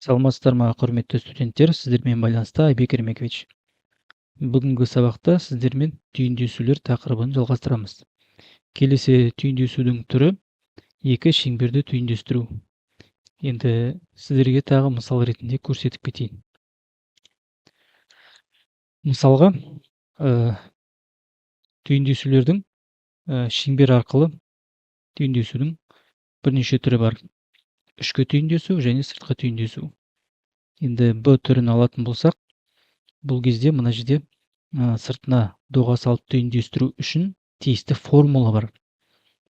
Саламатсыздар ма, құрметті студенттер, сіздермен байланыста Айбек Ермекович. Бүгінгі сабақта сіздермен түйіндесулер тақырыбын жалғастырамыз. Келесі түйіндесудің түрі екі шеңберді түйіндестіру. Енді сіздерге тағы мысал ретінде көрсетіп кетейін. Мысалға, түйіндесулердің шеңбер арқылы түйіндесудің бірнеше түрі бар. Ішкі түйіндесу және сыртқы түйіндесу. Енді Б түрін алатын болсақ, бұл кезде мына жерде сыртына доға салып түйіндестіру үшін тиісті формула бар.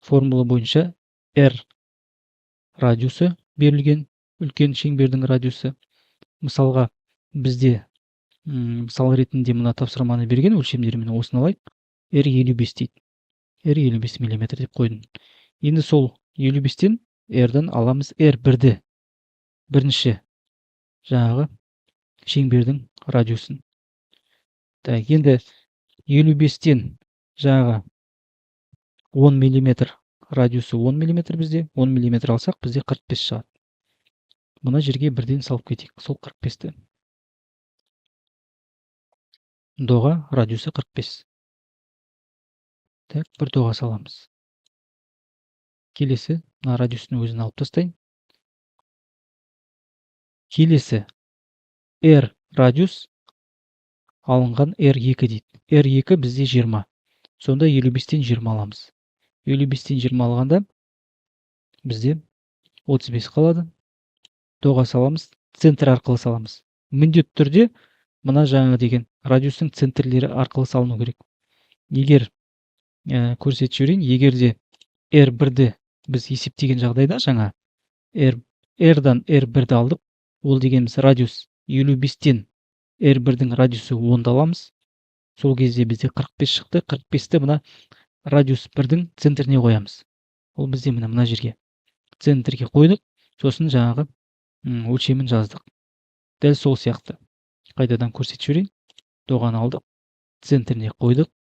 Формула бойынша R радиусы берілген, үлкен шеңбердің радиусы. Мысалға, бізде мысал ретінде мына тапсырманы берген, өлшемдермен осыны алайық. R 55 дейді. R 55 мм деп қойдым. Енді сол 55-тен R-дан аламыз R1-ді. Бірінші жаңағы шеңбердің радиусын. Енді 55-тен жаңағы 10 мм радиусы 10 мм бізде, 10 мм алсақ бізде 45 шығады. Мына жерге бірден салып кетейік, сол 45-ті. Доға радиусы 45. Бір доға саламыз. Келесі, мына радиусын өзін алып тастайын. Келесі R радиус алынған R2 дейді. R2 бізде 20. Сонда 55-тен 20 аламыз. 55-тен 20 алғанда бізде 35 қалады. Доға саламыз, центр арқылы саламыз. Міндетті түрде мына жаңа деген радиустың центрлері арқылы салыну керек. Егер көрсетіп жіберейін, егер де R1-ді біз есептеген жағдайда жаңа R-дан R1-ді алдық, ол дегеніміз радиус 55-тен R1-дің радиусы 10-ды аламыз. Сол кезде бізде 45 шықты. 45-ті мына радиус 1-дің центріне қоямыз. Ол бізде мына жерге центрге қойдық, сосын жаңағы өлшемін жаздық. Дәл сол сияқты. Қайтадан көрсетіп жіберейін. Доғаны алдық, центріне қойдық,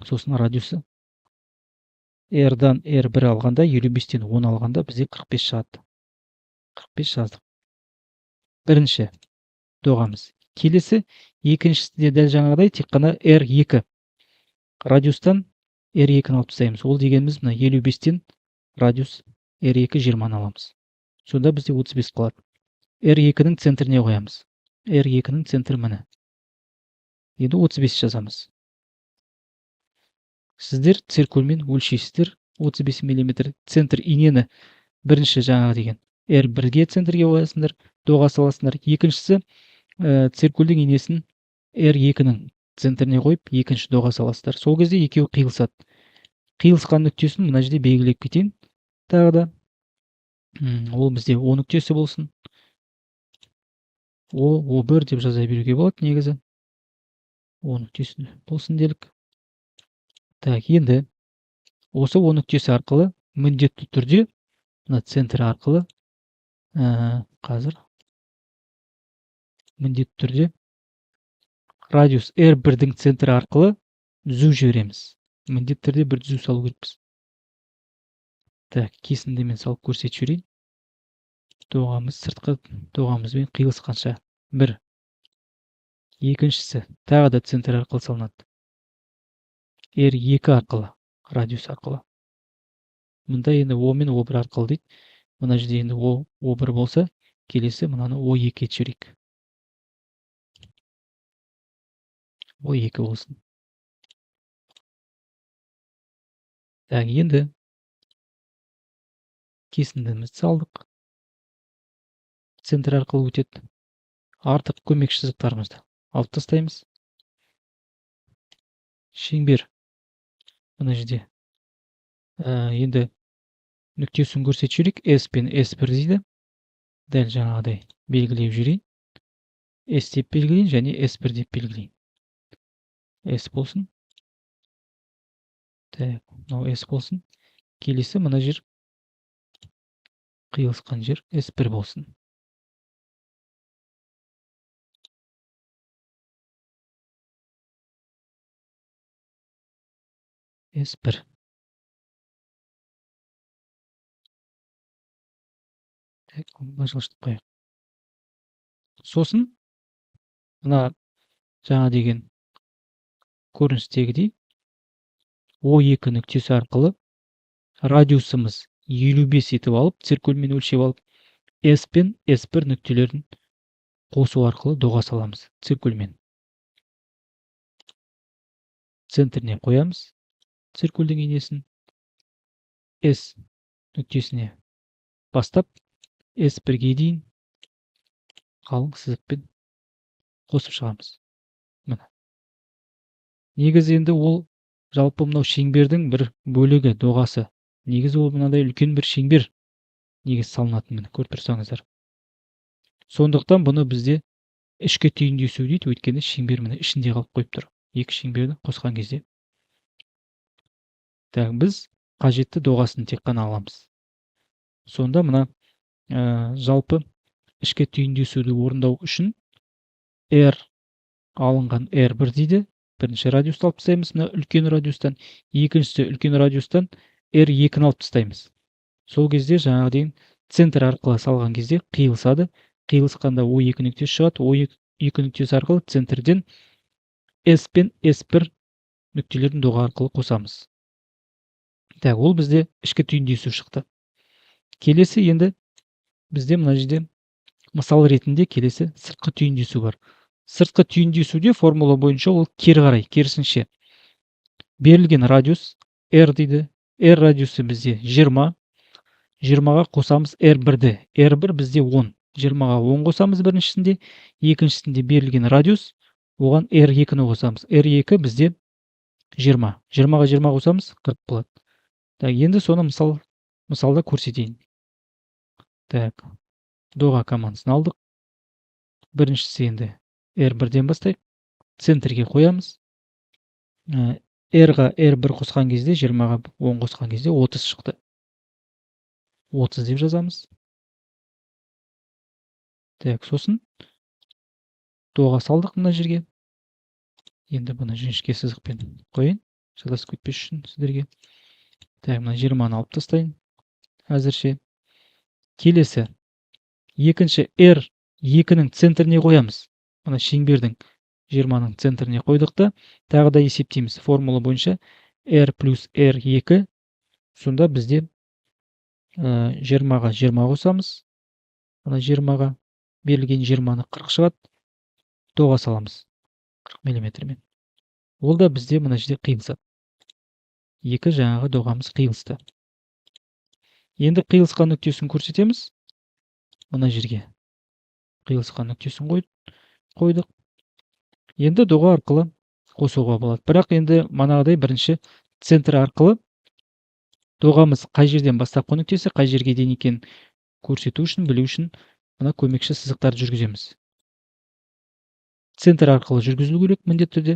сосын радиусы R-дан R1 алғанда, 55-тен 10 алғанда бізде 45 шығады. 45 жаздық. Бірінші доғамыз. Келесі, екіншісі де дәл жаңағыдай, тек қана R2 радиустан R2-ні алып тастаймыз. Ол дегеніміз мына 55-тен радиус R2 20-ны аламыз. Сонда бізде 35 қалады. R2-ның центріне қоямыз. R2-ның центрі міне. Енді 35 жазамыз. Сіздер циркульмен өлшейсіздер. 35 мм центр инені бірінші жаңағы деген R1-ге центрге қоясыңдар, доға саласыңдар. Екіншісі циркульдің инесін R2-ның центріне қойып, екінші доға саласыздар. Сол кезде екеуі қиылысады. Қиылысқан нүктесін мына жерде белгілеп кетейін. Тағы да ол бізде O нүктесі болсын. O1 деп жаза беруге болады негізі. O нүктесі болсын делік. Енді осы O нүктесі арқылы міндетті түрде мына центр арқылы қазір міндетті түрде радиус R1-дің центрі арқылы түзу жібереміз. Міндетті түрде бір түзу салу керекпіз. Кесіндімен салып көрсетіп жіберейін. Доғамыз сыртқы доғамызбен қиылысқанша. Бір. Екіншісі тағы да центр арқылы салынады. R2 арқылы, радиус арқылы. Мұнда енді O мен O1 арқылы дейді. Мына жерде енді O1 болса, келесі мынаны O2 етіп жіберейік. O2 болсын. Енді кесіндімізді салдық. Центр арқылы өтеді. Артық көмекші сызықтарымызды алып тастаймыз. Шеңбер. Мына жерде енді нүктесін көрсетіп жіберейік. S пен S1 дейді. Дәл жаңағыдай белгілеп жіберейін. S деп белгілейін және S1 деп белгілейін. S болсын. Мынау S болсын. Келесі мына жер қиылысқан жер S1 болсын. S1. Жылжытып қояйық. сосын мына жаңа деген көріністегідей O2 нүктесі арқылы радиусымыз 55 етіп алып, циркульмен өлшеп алып, S пен S1 нүктелерін қосу арқылы доға саламыз циркульмен. Центріне қоямыз циркульдің инесін, S нүктесіне бастап, S1-ге дейін қалың сызықпен қосып шығамыз. Мына. Негізі енді ол жалпы мынау шеңбердің бір бөлігі, доғасы. Негізі ол мынандай үлкен бір шеңбер негізі салынатын, міне көріп тұрсаңыздар. Сондықтан бұны бізде ішкі түйіндесу дейді, өйткені шеңбер міне ішінде қалып қойып тұр. Екі шеңберді қосқан кезде. Біз қажетті доғасын тек қана аламыз. Сонда мына жалпы ішкі түйіндесуді орындау үшін R алынған R1 дейді. Бірінші радиусты алып тастаймыз, мына үлкен радиустан, екіншісі үлкен радиустан R2-ні алып тастаймыз. Сол кезде жаңағы деген центр арқылы салған кезде қиылысады. Қиылысқанда O2 нүктесі шығады. O2 нүктесі арқылы центрден S пен S1 нүктелерін доға арқылы қосамыз. Ол бізде ішкі түйіндесу шықты. Келесі енді бізде мына жерде мысал ретінде келесі сыртқы түйіндесу бар. Сыртқы түйіндесуде формула бойынша ол кері қарай, керісінше. Берілген радиус R дейді. R радиусы бізде 20. 20-ға қосамыз R1-ді. R1 бізде 10. 20-ға 10 қосамыз біріншісінде. Екіншісінде берілген радиус. Оған R2-ні қосамыз. R2 бізде 20. 20-ға 20 қосамыз 40 болады. Енді соны мысалда көрсетейін. Доға командасын алдық. Біріншісі енді R1-ден бастайық. Центрге қоямыз. R-ға R1 қосқан кезде, 20-ға 10 қосқан кезде 30 шықты. 30 деп жазамыз. Сосын доға салдық мына жерге. Енді бұны жіңішке сызықпен қойын. Шатасып кетпес үшін сіздерге. Мына 20-ны алып тастайын. Әзірше. Келесі. Екінші R2-нің центріне қоямыз. Мына шеңбердің 20-ның центріне қойдықта. Тағы да есептейміз. Формула бойынша R плюс R2. Сонда бізде 20-ға 20 қосамыз. Мына 20-ға берілген 20-ны 40 шығады. Доға саламыз. 40 мм-мен. Ол да бізде мына жерде қиылысады. Екі жаңағы доғамыз қиылысты. Енді қиылысқан нүктесін көрсетеміз. Мына жерге қиылысқан нүктесін қойдық. Енді доға арқылы қосуға болады. Бірақ енді манағыдай бірінші центр арқылы доғамыз қай жерден бастапқы нүктесі, қай жерге дейін екенін көрсету үшін, білу үшін мына көмекші сызықтарды жүргіземіз. Центр арқылы жүргізілу керек міндетті түрде.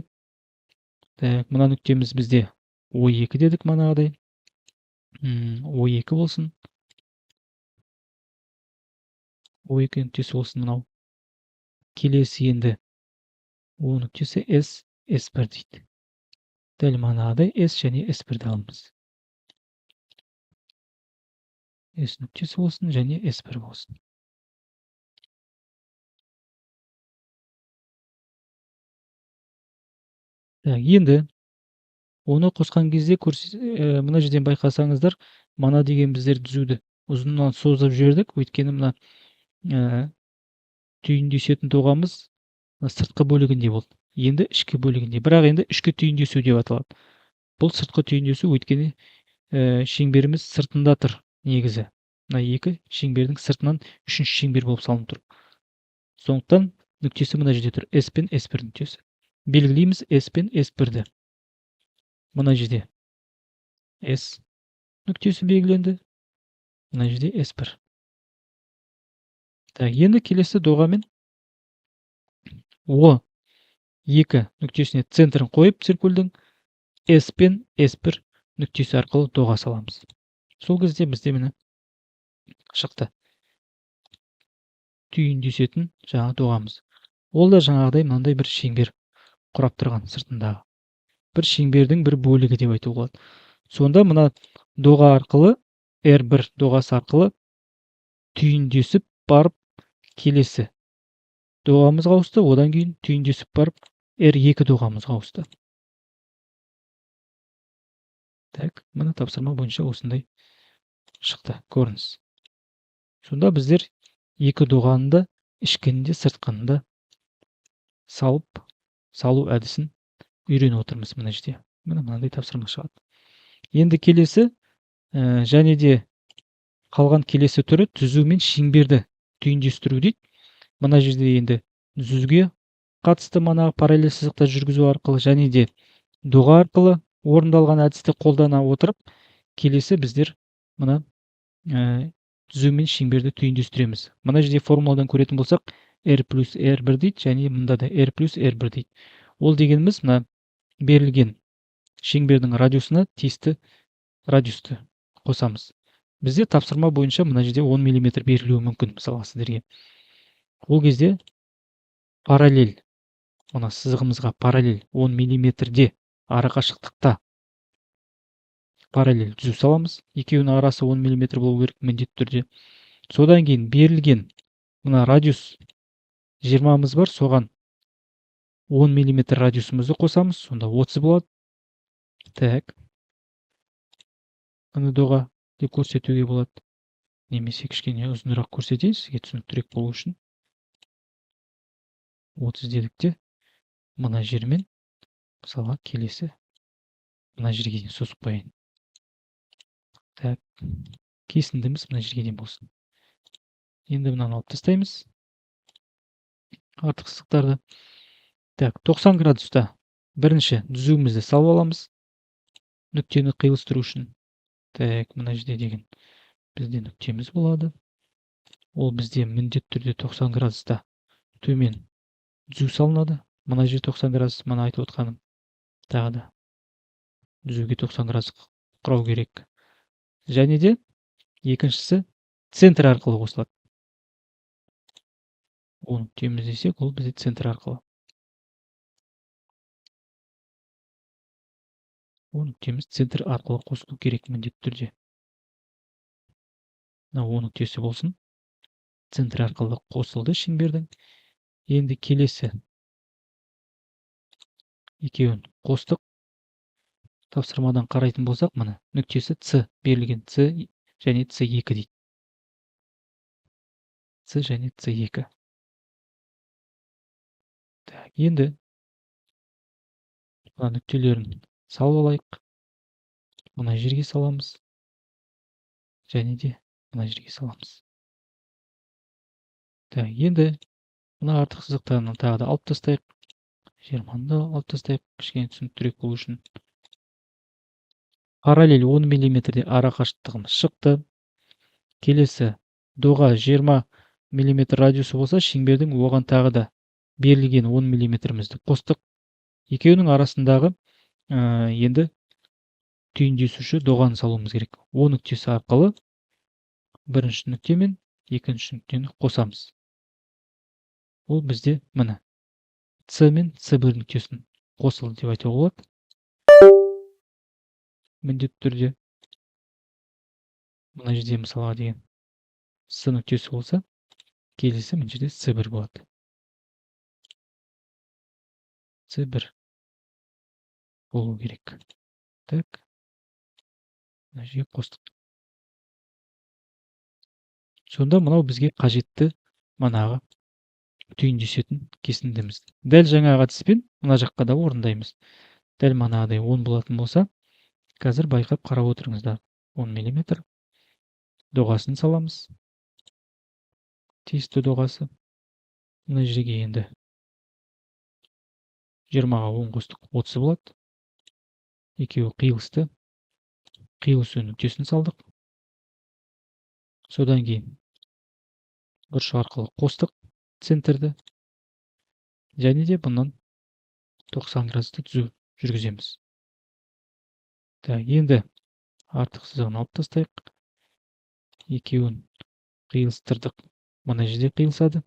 Мына нүктеміз бізде O2 дедік манағыдай. O2 болсын. O2 нүктесі болсын мынау. Келесі енді O нүктесі S, S1 дейді. Дәл манағыдай S және S1-ді аламыз. S нүктесі болсын және S1 болсын. Енді оны қосқан кезде мына жерден байқасаңыздар, мана деген біздер түзуді ұзыннан созып жібердік. Өйткені мына түйіндесетін доғамыз сыртқы бөлігінде болды. Енді ішкі бөлігінде. Бірақ енді ішкі түйіндесу деп аталады. Бұл сыртқы түйіндесу, өйткені шеңберіміз сыртында тұр негізі. Мына екі шеңбердің сыртынан үшінші шеңбер болып салынып тұр. Сондықтан нүктесі мына жерде тұр. S пен S1 нүктесі. Белгілейміз S пен S1-ді. Мына жерде S нүктесі белгіленді. Мына жерде S1. Енді келесі доғамен O2 нүктесіне центрін қойып циркульдің S пен S1 нүктесі арқылы доға саламыз. Сол кезде бізде міне шықты. Түйіндесетін жаңа доғамыз. Ол да жаңағыдай мынандай бір шеңбер құрап тұрған сыртындағы. Бір шеңбердің бір бөлігі деп айтуға болады. Сонда мына доға арқылы, R1 доғасы арқылы түйіндесіп барып келесі доғамызға ауысты, одан кейін түйіндесіп барып R2 доғамызға ауысты. Так, мына тапсырма бойынша осындай шықты көрініс. Сонда біздер екі доғаны ішкенінде сыртқанында салу әдісін үйреніп отырмыз мына жерде. Мынандай тапсырма шығады. Енді келесі және де қалған келесі түрі түзу мен шеңберді түйіндестіру дейді. Мына жерде енді түзуге қатысты манағы параллель сызықта жүргізу арқылы және де доға арқылы орындалған әдісті қолдана отырып, келесі біздер мына түзу мен шеңберді түйіндестіреміз. Мына жерде формуладан көретін болсақ, R плюс R1 дейді, және мында да R плюс R1 дейді. Ол дегеніміз мына берілген шеңбердің радиусына тиісті радиусты қосамыз. Бізде тапсырма бойынша мына жерде 10 мм берілуі мүмкін, мысалға сіздерге. Ол кезде параллель, мына сызығымызға параллель 10 мм-де арақашықтықта параллель түзу саламыз. Екеуінің арасы 10 мм болу керек міндетті түрде. Содан кейін берілген мына радиус 20-мыз бар, соған 10 мм радиусымызды қосамыз, сонда 30 болады. Так. Мұны доға деп көрсетуге болады. Немесе кішкене ұзынырақ көрсетейін, сізге түсініктірек болу үшін. 30 дедік те, мына жермен мысалға келесі мына жерге дейін созып қояйын. Так. Кесіндіміз мына жерге дейін болсын. Енді мынаны алып тастаймыз. Артық сызықтарды. Так, 90 градуста бірінші түзуімізді салып аламыз. Нүктені қиылыстыру үшін. Так, мына жерде деген бізде нүктеміз болады. Ол бізде міндетті түрде 90 градуста төмен түзу салынады. Мына жер 90 градус, мына айтып отқаным. Тағы да түзуге 90 градус құрау керек. Және де екіншісі центр арқылы қосылады. Оны нүктеміз десек, ол бізде центр арқылы. Оны нүктеміз центр арқылы қосылу керек міндетті түрде. Оны нүктесі болсын. Центр арқылы қосылды шеңбердің. Енді келесі екеуін қостық. Тапсырмадан қарайтын болсақ, мына нүктесі С берілген, С және С2 дейді. С және С2. Так, енді мына нүктелерін салып алайық. Мына жерге саламыз. Және де мына жерге саламыз. Так, енді мына артық сызықтарын тағы да алып тастайық. 20-ны да алып тастайық, кішкене түсініктірек болу үшін. Параллель 10 мм-де арақашықтығымыз шықты. Келесі доға 20 мм радиусы болса, шеңбердің оған тағы да берілген 10 мм-мізді қостық. Екеуінің арасындағы енді түйіндесуші доғаны салуымыз керек. О нүктесі арқылы бірінші нүкте мен екінші нүктені қосамыз. Ол бізде мына С мен С1 нүктесін қосылды деп айтуға болады. Міндетті түрде мына жерде мысалға деген С нүктесі болса, келесі мына жерде С1 болады. С1 болу керек. Так. Мына жерге қостық. Сонда мынау бізге қажетті манағы түйіндесетін кесіндіміз. Дәл жаңағы әдіспен мына жаққа да орындаймыз. Дәл манағыдай 10 болатын болса, қазір байқап қарап отырыңыздар. 10 мм доғасын саламыз. Тиісті доғасы. Мына жерге енді 20-ға 10 қостық, 30 болады. Екеуі қиылысты. Қиылысу нүктесін салдық. Содан кейін бұрыш арқылы қостық центрді. Және де бұнан 90 градусты түзу жүргіземіз. Так, енді артық сызығын алып тастайық. Екеуін қиылыстырдық. Мына жерде қиылысады.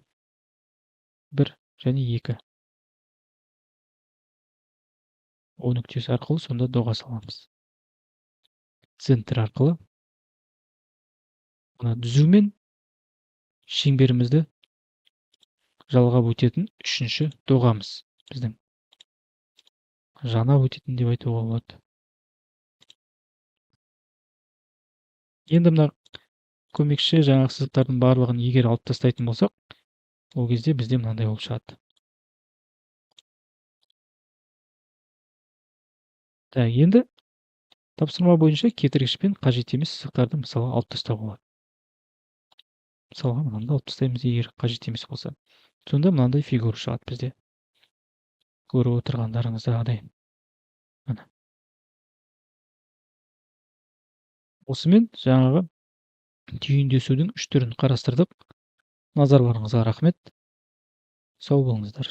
1 және 2. О нүктесі арқылы сонда доға саламыз. Центр арқылы мына түзу мен шеңберімізді жалғап өтетін үшінші доғамыз біздің. Жанап өтетін деп айтуға болады. Енді мына көмекші жаңағы сызықтардың барлығын егер алып тастайтын болсақ, ол кезде бізде мынандай болып шығады. Так, енді тапсырма бойынша кетіргіш пен қажет емес сызықтарды мысалы алып тастауға болады. Мысалға мынаны алып тастаймыз, егер қажет емес болса. Сонда мынандай фигура шығады бізде. Көріп отырғандарыңыздағыдай. Міне. Осымен жаңағы түйіндесудің үш түрін қарастырдық. Назарларыңызға рахмет. Сау болыңыздар.